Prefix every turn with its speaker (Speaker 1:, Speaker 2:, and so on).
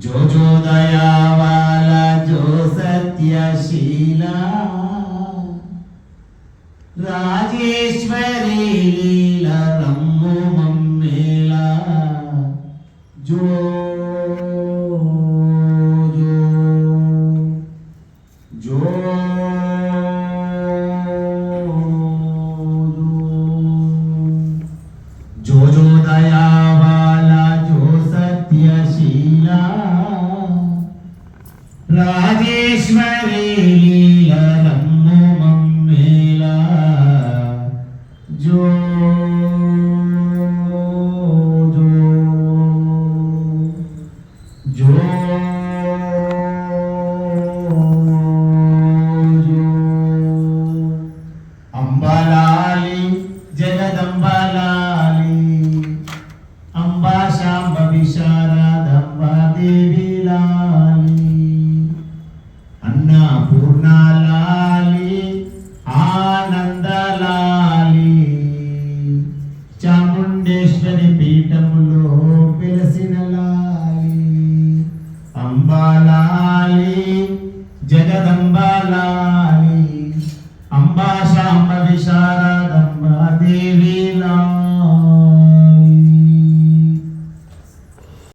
Speaker 1: जो जो दया वाला जो सत्यशीला राजेश्वरी लीला रम्मो मम्मेला जो जो जो जो दया वाला जो सत्यशीला राजेश्वरी लीला रम्मो मम्मेला जो जो जो अंबालाली जगदंबालाली अंबा शांब विशारदंबा देवी लाली अन्नपूर्णालाली आनंदलाली चामुंडेश्वरी पीठमुलो వెలసిన లాలి అంబాలాలి జగదంబాలాలి అంబా శాంబ విశారద